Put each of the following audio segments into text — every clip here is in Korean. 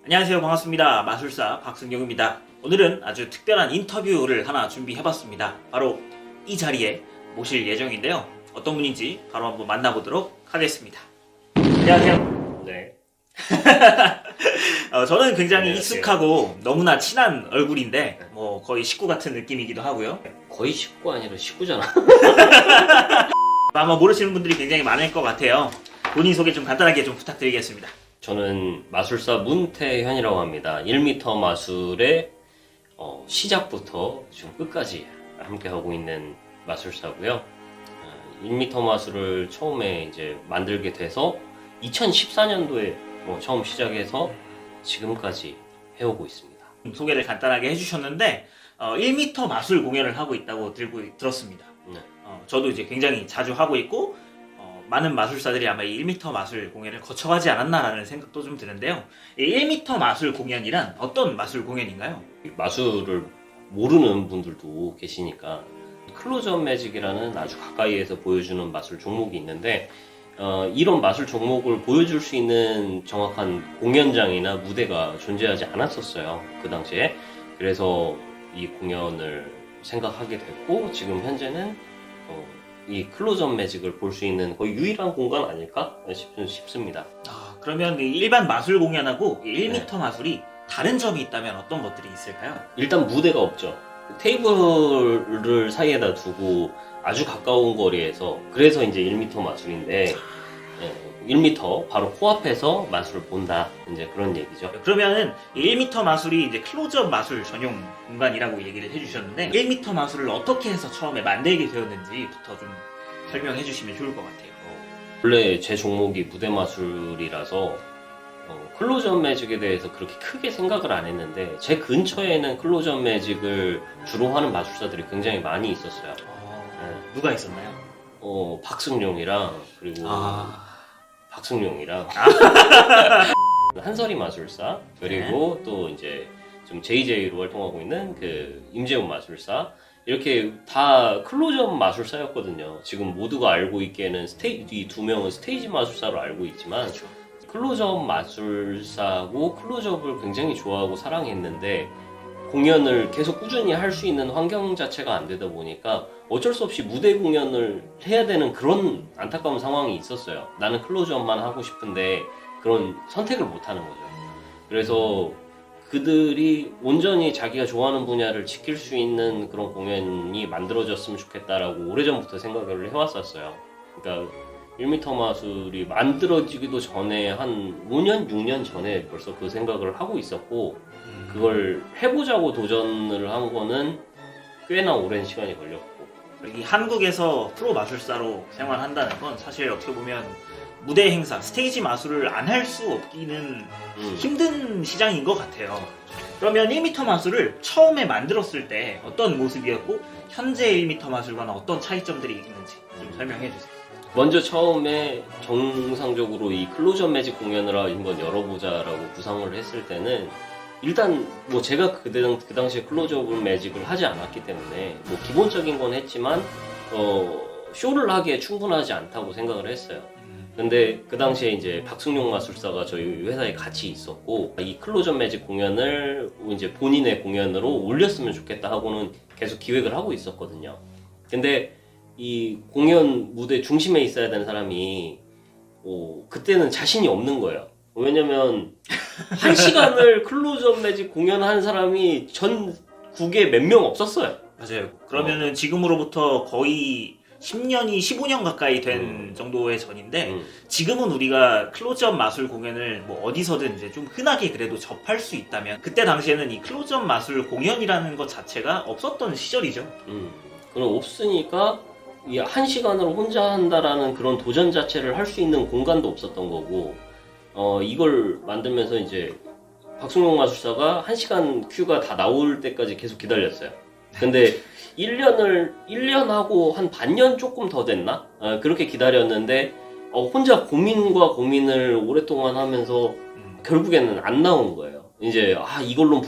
안녕하세요. 반갑습니다. 마술사 박승경입니다. 오늘은 아주 특별한 인터뷰를 하나 준비해봤습니다. 바로 이 자리에 모실 예정인데요. 어떤 분인지 바로 한번 만나보도록 하겠습니다. 안녕하세요. 네. 저는 굉장히 안녕하세요. 익숙하고 너무나 친한 얼굴인데 뭐 거의 식구 같은 느낌이기도 하고요. 거의 식구 아니라 식구잖아. 아마 모르시는 분들이 굉장히 많을 것 같아요. 본인 소개 좀 간단하게 좀 부탁드리겠습니다. 저는 마술사 문태현이라고 합니다. 1m 마술의 시작부터 지금 끝까지 함께 하고 있는 마술사고요. 1m 마술을 처음에 이제 만들게 돼서 2014년도에 처음 시작해서 지금까지 해오고 있습니다. 소개를 간단하게 해주셨는데 1m 마술 공연을 하고 있다고 들었습니다. 네. 저도 이제 굉장히 자주 하고 있고 많은 마술사들이 아마 이 1m 마술 공연을 거쳐가지 않았나라는 생각도 좀 드는데요. 이 1m 마술 공연이란 어떤 마술 공연인가요? 마술을 모르는 분들도 계시니까 클로즈업 매직이라는 아주 가까이에서 보여주는 마술 종목이 있는데 이런 마술 종목을 보여줄 수 있는 정확한 공연장이나 무대가 존재하지 않았었어요. 그 당시에. 그래서 이 공연을 생각하게 됐고 지금 현재는 이 클로즈업 매직을 볼 수 있는 거의 유일한 공간 아닐까 싶습니다. 그러면 이 일반 마술 공연하고 이 1m 마술이 다른 점이 있다면 어떤 것들이 있을까요? 일단 무대가 없죠. 테이블을 사이에다 두고 아주 가까운 거리에서 그래서 이제 1m 마술인데 1m 바로 코앞에서 마술을 본다 이제 그런 얘기죠. 그러면은 이 1m 마술이 이제 클로즈업 마술 전용 공간이라고 얘기를 해주셨는데 1m 마술을 어떻게 해서 처음에 만들게 되었는지부터 좀 설명해 주시면 좋을 것 같아요. 원래 제 종목이 무대 마술이라서 클로즈업 매직에 대해서 그렇게 크게 생각을 안 했는데 제 근처에는 클로즈업 매직을 주로 하는 마술사들이 굉장히 많이 있었어요. 누가 있었나요? 박승용이랑 그리고 박승용이랑 한설이 마술사 그리고 또 이제 좀 JJ로 활동하고 있는 그 임재훈 마술사 이렇게 다 클로즈업 마술사였거든요. 지금 모두가 알고 있기에는 이 두 명은 스테이지 마술사로 알고 있지만 그렇죠. 클로즈업 마술사고 클로즈업을 굉장히 좋아하고 사랑했는데 공연을 계속 꾸준히 할 수 있는 환경 자체가 안 되다 보니까 어쩔 수 없이 무대 공연을 해야 되는 그런 안타까운 상황이 있었어요. 나는 클로즈업만 하고 싶은데 그런 선택을 못 하는 거죠. 그래서 그들이 온전히 자기가 좋아하는 분야를 지킬 수 있는 그런 공연이 만들어졌으면 좋겠다라고 오래전부터 생각을 해왔었어요. 그러니까 1m 마술이 만들어지기도 전에 한 5년, 6년 전에 벌써 그 생각을 하고 있었고 그걸 해보자고 도전을 한 거는 꽤나 오랜 시간이 걸렸고 이 한국에서 프로 마술사로 생활한다는 건 사실 어떻게 보면 무대 행사, 스테이지 마술을 안 할 수 없기는 힘든 시장인 것 같아요. 그러면 1m 마술을 처음에 만들었을 때 어떤 모습이었고 현재 1m 마술과는 어떤 차이점들이 있는지 좀 설명해 주세요. 먼저 처음에 정상적으로 이 클로즈업 매직 공연을 한번 열어보자라고 구상을 했을 때는 일단 뭐 제가 그 당시에 클로즈업 매직을 하지 않았기 때문에 뭐 기본적인 건 했지만 쇼를 하기에 충분하지 않다고 생각을 했어요. 근데 그 당시에 이제 박승용 마술사가 저희 회사에 같이 있었고 이 클로즈업 매직 공연을 이제 본인의 공연으로 올렸으면 좋겠다 하고는 계속 기획을 하고 있었거든요. 근데 이 공연 무대 중심에 있어야 되는 사람이 그때는 자신이 없는 거예요. 왜냐면 1시간을 클로즈업 매직 공연하는 사람이 전국에 몇 명 없었어요. 맞아요. 그러면은 지금으로부터 거의 10년이 15년 가까이 된 정도의 전인데 지금은 우리가 클로즈업 마술 공연을 뭐 어디서든 이제 좀 흔하게 그래도 접할 수 있다면 그때 당시에는 이 클로즈업 마술 공연이라는 것 자체가 없었던 시절이죠. 그럼 없으니까 이 1시간으로 혼자 한다라는 그런 도전 자체를 할 수 있는 공간도 없었던 거고 이걸 만들면서 이제 박승용 마술사가 1시간 큐가 다 나올 때까지 계속 기다렸어요. 근데 1년하고 한 반년 조금 더 됐나? 그렇게 기다렸는데 혼자 고민과 고민을 오랫동안 하면서 결국에는 안 나온 거예요. 이제 이걸론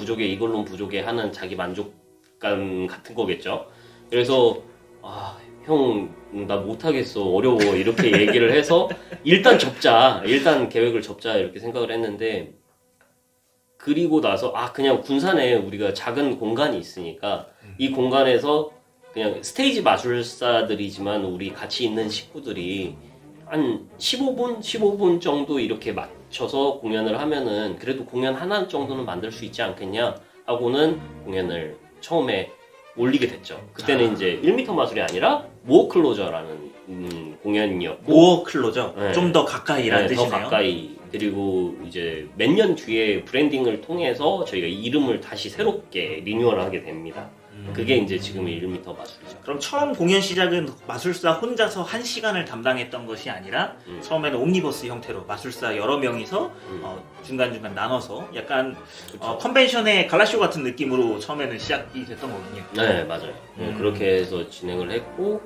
부족해 하는 자기 만족감 같은 거겠죠. 그래서 형 나 못하겠어 어려워 이렇게 얘기를 해서 일단 계획을 접자 이렇게 생각을 했는데 그리고 나서 그냥 군산에 우리가 작은 공간이 있으니까 이 공간에서 그냥 스테이지 마술사들이지만 우리 같이 있는 식구들이 한 15분 정도 이렇게 맞춰서 공연을 하면은 그래도 공연 하나 정도는 만들 수 있지 않겠냐 하고는 공연을 처음에 올리게 됐죠. 그때는 이제 1m 마술이 아니라 모어 클로저라는 공연이었고 모어 클로저 네. 좀 더 가까이라는 더 뜻이네요. 가까이. 그리고 이제 몇 년 뒤에 브랜딩을 통해서 저희가 이름을 다시 새롭게 리뉴얼하게 됩니다. 그게 이제 지금의 1m 마술이죠. 그럼 처음 공연 시작은 마술사 혼자서 1시간을 담당했던 것이 아니라 처음에는 옴니버스 형태로 마술사 여러 명이서 중간중간 나눠서 약간 컨벤션의 갈라쇼 같은 느낌으로 처음에는 시작이 됐던 거군요. 네, 맞아요. 그렇게 해서 진행을 했고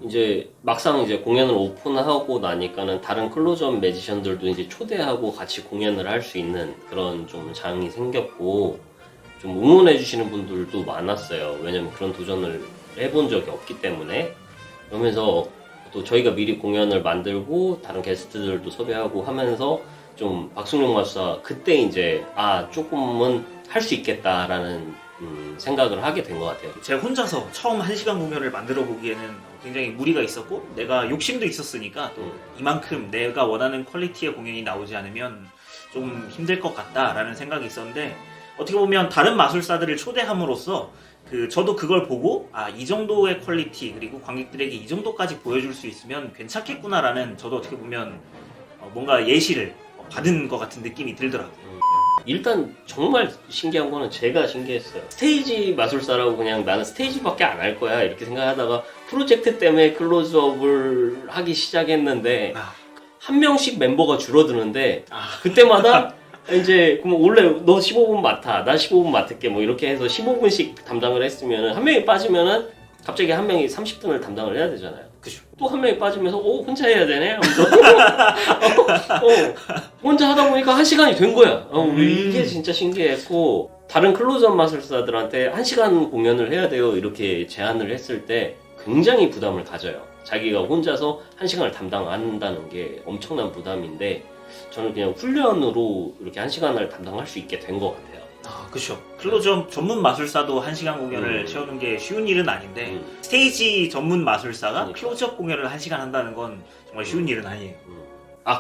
이제 막상 이제 공연을 오픈하고 나니까는 다른 클로즈업 매지션들도 이제 초대하고 같이 공연을 할 수 있는 그런 좀 장이 생겼고 좀 응원해 주시는 분들도 많았어요. 왜냐면 그런 도전을 해본 적이 없기 때문에. 그러면서 또 저희가 미리 공연을 만들고 다른 게스트들도 섭외하고 하면서 좀 박승용 마술사 그때 이제 조금은 할 수 있겠다라는 생각을 하게 된 것 같아요. 제가 혼자서 처음 1시간 공연을 만들어 보기에는 굉장히 무리가 있었고 내가 욕심도 있었으니까 또 이만큼 내가 원하는 퀄리티의 공연이 나오지 않으면 좀 힘들 것 같다라는 생각이 있었는데 어떻게 보면 다른 마술사들을 초대함으로써 저도 그걸 보고 이 정도의 퀄리티 그리고 관객들에게 이 정도까지 보여줄 수 있으면 괜찮겠구나라는 저도 어떻게 보면 뭔가 예시를 받은 것 같은 느낌이 들더라고요. 일단 정말 신기한 거는 제가 신기했어요. 스테이지 마술사라고 그냥 나는 스테이지밖에 안 할 거야 이렇게 생각하다가 프로젝트 때문에 클로즈업을 하기 시작했는데 한 명씩 멤버가 줄어드는데 그때마다 이제 그럼 원래 너 15분 맡아 나 15분 맡을게 뭐 이렇게 해서 15분씩 담당을 했으면은 한 명이 빠지면은 갑자기 한 명이 30분을 담당을 해야 되잖아요. 그죠. 또 한 명이 빠지면서 혼자 해야 되네 하면서 혼자 하다 보니까 1시간이 된 거야. 이게 진짜 신기했고 다른 클로즈업 마술사들한테 1시간 공연을 해야 돼요 이렇게 제안을 했을 때 굉장히 부담을 가져요. 자기가 혼자서 1시간을 담당한다는 게 엄청난 부담인데 저는 그냥 훈련으로 이렇게 1시간을 담당할 수 있게 된 것 같아요. 그렇죠. 클로즈업 전문 마술사도 1시간 공연을 채우는 게 쉬운 일은 아닌데 스테이지 전문 마술사가 클로즈업 공연을 1시간 한다는 건 정말 쉬운 일은 아니에요.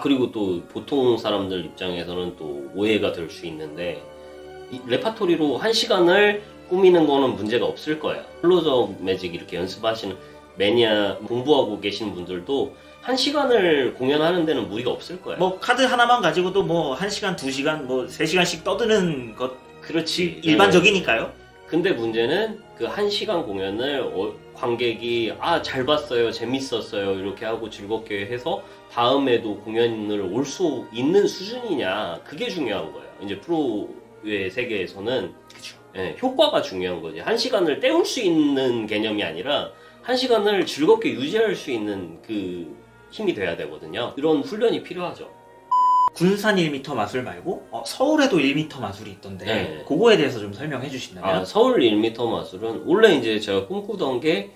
그리고 또 보통 사람들 입장에서는 또 오해가 될 수 있는데 이 레파토리로 1시간을 꾸미는 거는 문제가 없을 거예요. 클로즈업 매직 이렇게 연습하시는 매니아 공부하고 계신 분들도 1시간을 공연하는 데는 무리가 없을 거예요. 뭐 카드 하나만 가지고도 뭐 1시간, 2시간, 뭐 3시간씩 떠드는 것 그렇지. 일반적이니까요. 근데 문제는 그 1시간 공연을 관객이 잘 봤어요, 재밌었어요 이렇게 하고 즐겁게 해서 다음에도 공연을 올 수 있는 수준이냐 그게 중요한 거예요. 이제 프로의 세계에서는 효과가 중요한 거지. 1시간을 때울 수 있는 개념이 아니라 1시간을 즐겁게 유지할 수 있는 그 힘이 돼야 되거든요. 이런 훈련이 필요하죠. 군산 1m 마술 말고 서울에도 1m 마술이 있던데 네. 그거에 대해서 좀 설명해 주신다면? 서울 1m 마술은 원래 이제 제가 꿈꾸던 게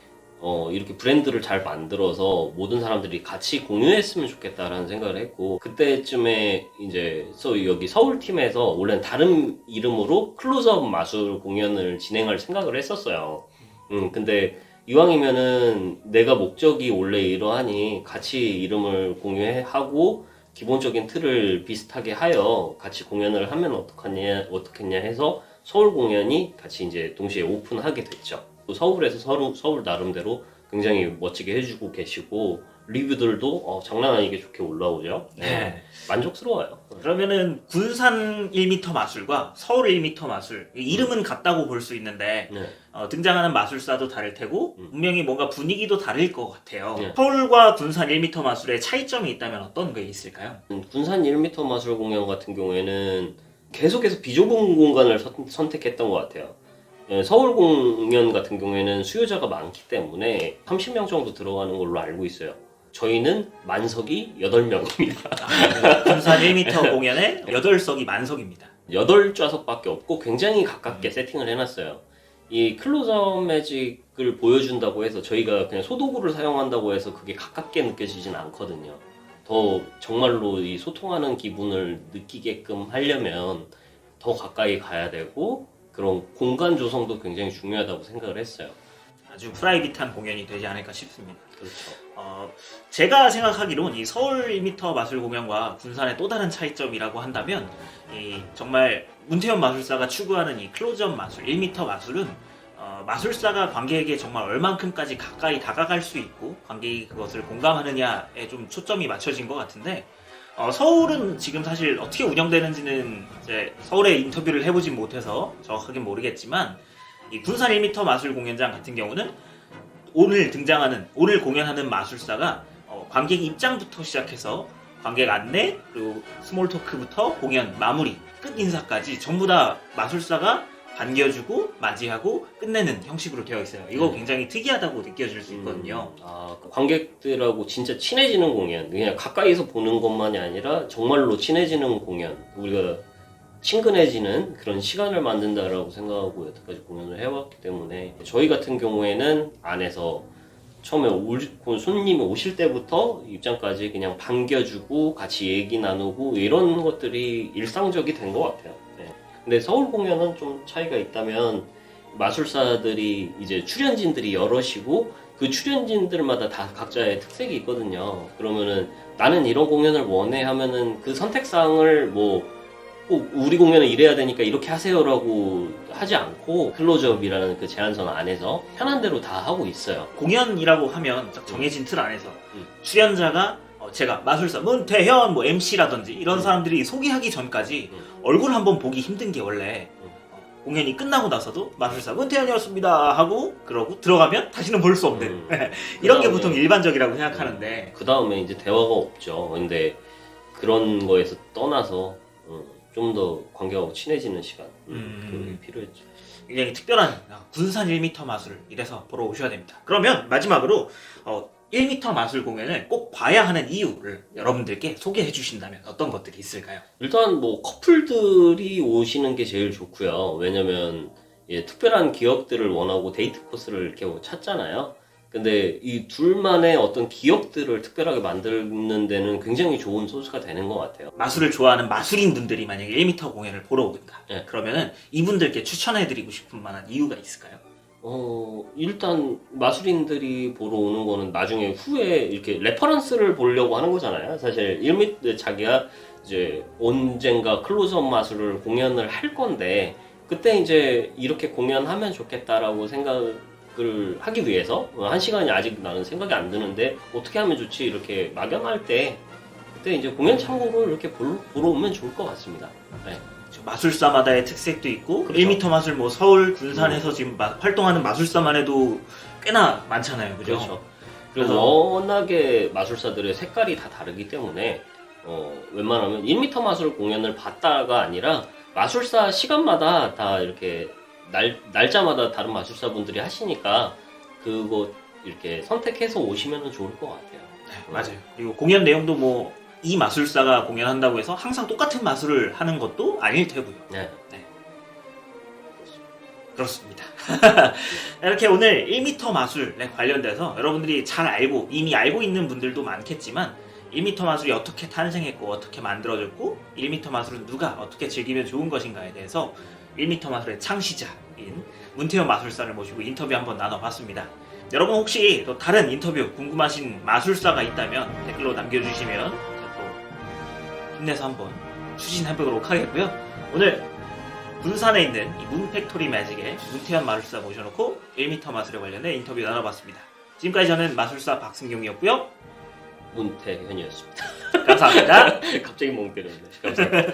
이렇게 브랜드를 잘 만들어서 모든 사람들이 같이 공유했으면 좋겠다라는 생각을 했고 그때쯤에 이제 여기 서울 팀에서 원래는 다른 이름으로 클로즈업 마술 공연을 진행할 생각을 했었어요. 근데 이왕이면은 내가 목적이 원래 이러하니 같이 이름을 공유하고 기본적인 틀을 비슷하게 하여 같이 공연을 하면 어떻겠냐 해서 서울 공연이 같이 이제 동시에 오픈하게 됐죠. 또 서울에서 서울 나름대로 굉장히 멋지게 해주고 계시고 리뷰들도 장난 아니게 좋게 올라오죠. 네. 만족스러워요. 그러면은 군산 1m 마술과 서울 1m 마술 이름은 같다고 볼 수 있는데 등장하는 마술사도 다를 테고 분명히 뭔가 분위기도 다를 것 같아요. 서울과 군산 1m 마술의 차이점이 있다면 어떤 게 있을까요? 군산 1m 마술 공연 같은 경우에는 계속해서 비좁은 공간을 선택했던 것 같아요. 서울 공연 같은 경우에는 수요자가 많기 때문에 30명 정도 들어가는 걸로 알고 있어요. 저희는 만석이 8명입니다. 군산 1m 공연에 8석이 만석입니다. 8좌석밖에 없고 굉장히 가깝게 세팅을 해놨어요. 이 클로즈업 매직을 보여준다고 해서 저희가 그냥 소도구를 사용한다고 해서 그게 가깝게 느껴지진 않거든요. 더 정말로 이 소통하는 기분을 느끼게끔 하려면 더 가까이 가야 되고 그런 공간 조성도 굉장히 중요하다고 생각을 했어요. 아주 프라이빗한 공연이 되지 않을까 싶습니다. 그렇죠. 제가 생각하기론 이 서울 1m 마술 공연과 군산의 또 다른 차이점이라고 한다면 이 정말 문태현 마술사가 추구하는 이 클로즈업 마술, 1m 마술은 마술사가 관객에게 정말 얼만큼까지 가까이 다가갈 수 있고 관객이 그것을 공감하느냐에 좀 초점이 맞춰진 것 같은데 서울은 지금 사실 어떻게 운영되는지는 이제 서울에 인터뷰를 해보진 못해서 정확하게 모르겠지만 이 군산 1m 마술 공연장 같은 경우는 오늘 공연하는 마술사가 관객 입장부터 시작해서 관객 안내 그리고 스몰 토크부터 공연 마무리 끝 인사까지 전부 다 마술사가 반겨주고 맞이하고 끝내는 형식으로 되어 있어요. 이거 굉장히 특이하다고 느껴질 수 있거든요. 관객들하고 진짜 친해지는 공연, 그냥 가까이서 보는 것만이 아니라 정말로 친해지는 공연, 우리가 친근해지는 그런 시간을 만든다라고 생각하고 여태까지 공연을 해왔기 때문에 저희 같은 경우에는 안에서 처음에 손님이 오실 때부터 입장까지 그냥 반겨주고 같이 얘기 나누고 이런 것들이 일상적이 된 것 같아요. 네. 근데 서울 공연은 좀 차이가 있다면 마술사들이 이제 출연진들이 여럿이고 그 출연진들마다 다 각자의 특색이 있거든요. 그러면은 나는 이런 공연을 원해 하면은 그 선택사항을 뭐 꼭 우리 공연은 이래야 되니까 이렇게 하세요라고 하지 않고 클로즈업이라는 그 제안선 안에서 편한 대로 다 하고 있어요. 공연이라고 하면 딱 정해진 틀 안에서 출연자가 제가 마술사 문태현 뭐 MC라든지 이런 사람들이 소개하기 전까지 얼굴 한번 보기 힘든 게 원래 공연이 끝나고 나서도 마술사 문태현이었습니다 하고 그러고 들어가면 다시는 볼 수 없는 이런 게 보통 일반적이라고 생각하는데 그 다음에 이제 대화가 없죠. 근데 그런 거에서 떠나서 좀 더 관객하고 친해지는 시간 그게 필요했죠. 굉장히 특별한 군산 1m 마술 이래서 보러 오셔야 됩니다. 그러면 마지막으로 1m 마술 공연을 꼭 봐야 하는 이유를 여러분들께 소개해 주신다면 어떤 것들이 있을까요? 일단 뭐 커플들이 오시는 게 제일 좋고요. 왜냐면 특별한 기억들을 원하고 데이트 코스를 이렇게 찾잖아요. 근데 이 둘만의 어떤 기억들을 특별하게 만드는 데는 굉장히 좋은 소스가 되는 것 같아요. 마술을 좋아하는 마술인 분들이 만약에 1m 공연을 보러 오든가 네. 그러면은 이분들께 추천해드리고 싶은 만한 이유가 있을까요? 일단 마술인들이 보러 오는 거는 나중에 후에 이렇게 레퍼런스를 보려고 하는 거잖아요. 사실 1m 자기가 이제 언젠가 클로즈업 마술을 공연을 할 건데 그때 이제 이렇게 공연하면 좋겠다라고 생각을 하기 위해서 한 시간이 아직 나는 생각이 안 드는데 어떻게 하면 좋지 이렇게 막연할 때 그때 이제 공연 참고로 이렇게 보러 오면 좋을 것 같습니다. 네. 마술사마다의 특색도 있고 그렇죠. 1m 마술 뭐 서울 군산에서 지금 활동하는 마술사만 해도 꽤나 많잖아요. 그죠? 그렇죠. 그리고 워낙에 마술사들의 색깔이 다 다르기 때문에 웬만하면 1m 마술 공연을 봤다가 아니라 마술사 시간마다 다 이렇게 날짜마다 다른 마술사분들이 하시니까 그거 이렇게 선택해서 오시면 좋을 것 같아요. 네, 맞아요. 그리고 공연 내용도 뭐 이 마술사가 공연한다고 해서 항상 똑같은 마술을 하는 것도 아닐 테고요. 네. 그렇습니다. 이렇게 오늘 1m 마술에 관련돼서 여러분들이 이미 알고 있는 분들도 많겠지만 1m 마술이 어떻게 탄생했고 어떻게 만들어졌고 1m 마술은 누가 어떻게 즐기면 좋은 것인가에 대해서 1m 마술의 창시자인 문태현 마술사를 모시고 인터뷰 한번 나눠봤습니다. 여러분 혹시 또 다른 인터뷰 궁금하신 마술사가 있다면 댓글로 남겨주시면 제가 또 힘내서 한번 추진해보도록 하겠고요. 오늘 군산에 있는 이 문팩토리 매직의 문태현 마술사 모셔놓고 1m 마술에 관련해 인터뷰 나눠봤습니다. 지금까지 저는 마술사 박승용이었고요. 문태현이었습니다. 감사합니다. 갑자기 멍 때렸네. 감사합니다.